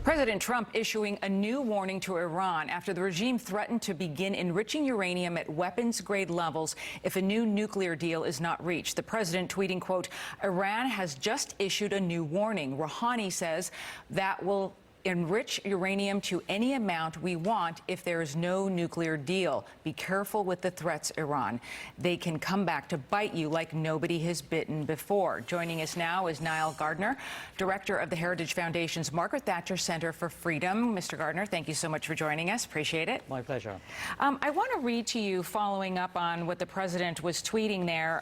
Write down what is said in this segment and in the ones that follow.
President Trump issuing a new warning to Iran after the regime threatened to begin enriching uranium at weapons-grade levels if a new nuclear deal is not reached. The president tweeting, quote, "Iran has just issued a new warning. Rouhani says that will enrich uranium to any amount we want if there is no nuclear deal. Be careful with the threats, Iran. They can come back to bite you like nobody has bitten before." Joining us now is Nile Gardiner, director of the Heritage Foundation's Margaret Thatcher Center for Freedom. Mr. Gardiner, thank you so much for joining us. Appreciate it. My pleasure. I want to read to you, following up on what the president was tweeting there,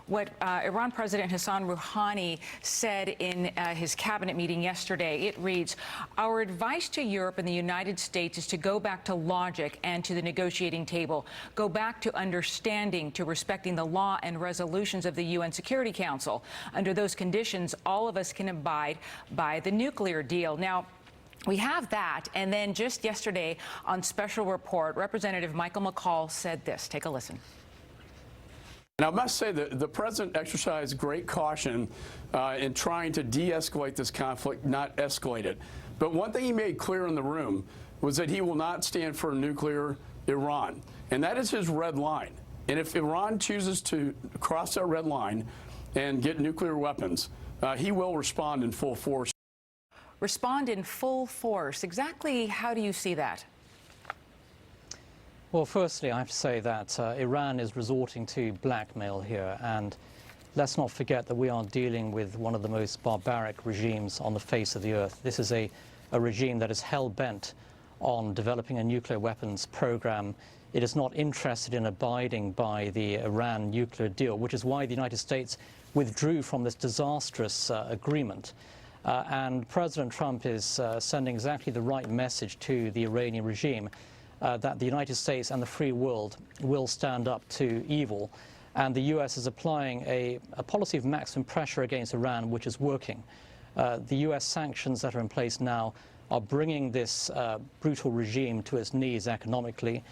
what Iran President Hassan Rouhani said in his cabinet meeting yesterday. It reads, "Our advice to Europe and the United States is to go back to logic and to the negotiating table. Go back to understanding, to respecting the law and resolutions of the UN Security Council. Under those conditions, all of us can abide by the nuclear deal." Now, we have that, and then just yesterday on Special Report, Representative Michael McCaul said this. Take a listen. And I must say that the president exercised great caution in trying to de-escalate this conflict, not escalate it. But one thing he made clear in the room was that he will not stand for a nuclear Iran. And that is his red line. And if Iran chooses to cross that red line and get nuclear weapons, he will respond in full force. Respond in full force. Exactly how do you see that? Well, firstly, I have to say that Iran is resorting to blackmail here, and let's not forget that we are dealing with one of the most barbaric regimes on the face of the earth. This is a regime that is hell-bent on developing a nuclear weapons program. It is not interested in abiding by the Iran nuclear deal, which is why the United States withdrew from this disastrous agreement. And President Trump is sending exactly the right message to the Iranian regime, that the United States and the free world will stand up to evil. And the U.S. is applying a policy of maximum pressure against Iran, which is working. The U.S. sanctions that are in place now are bringing this brutal regime to its knees economically,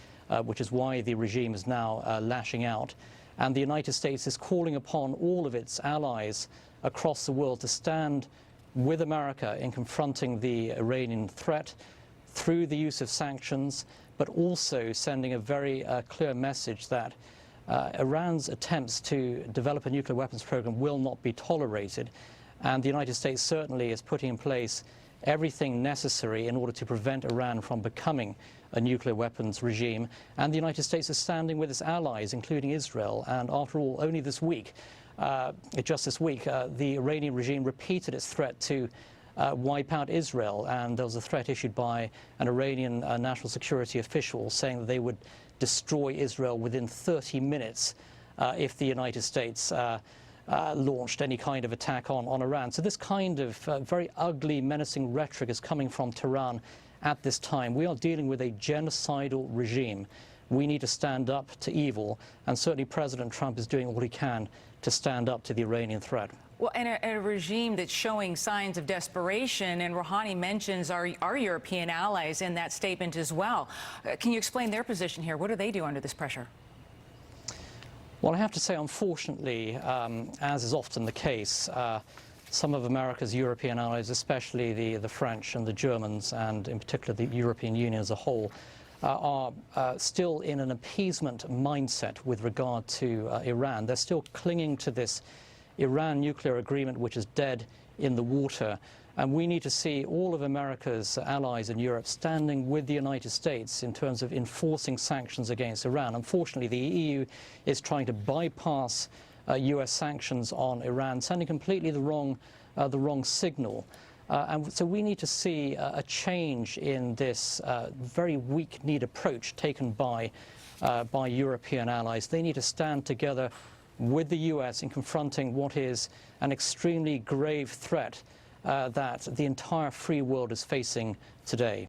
which is why the regime is now lashing out. And the United States is calling upon all of its allies across the world to stand with America in confronting the Iranian threat through the use of sanctions, but also sending a very clear message that Iran's attempts to develop a nuclear weapons program will not be tolerated. And the United States certainly is putting in place everything necessary in order to prevent Iran from becoming a nuclear weapons regime. And the United States is standing with its allies, including Israel. And after all, only this week, just this week, the Iranian regime repeated its threat to wipe out Israel. And there was a threat issued by an Iranian national security official saying that they would destroy Israel within 30 minutes if the United States launched any kind of attack on Iran. So this kind of very ugly, menacing rhetoric is coming from Tehran at this time. We are dealing with a genocidal regime. We need to stand up to evil, and certainly President Trump is doing all he can to stand up to the Iranian threat. Well, and a regime that's showing signs of desperation, and Rouhani mentions our European allies in that statement as well. Can you explain their position here? What do they do under this pressure? Well, I have to say, unfortunately, as is often the case, some of America's European allies, especially the French and the Germans, and in particular the European Union as a whole, are still in an appeasement mindset with regard to Iran. They're still clinging to this Iran nuclear agreement, which is dead in the water. And we need to see all of America's allies in Europe standing with the United States in terms of enforcing sanctions against Iran. Unfortunately, the EU is trying to bypass US sanctions on Iran, sending completely the wrong signal. And so we need to see a change in this very weak-kneed approach taken by European allies. They need to stand together with the US in confronting what is an extremely grave threat that the entire free world is facing today.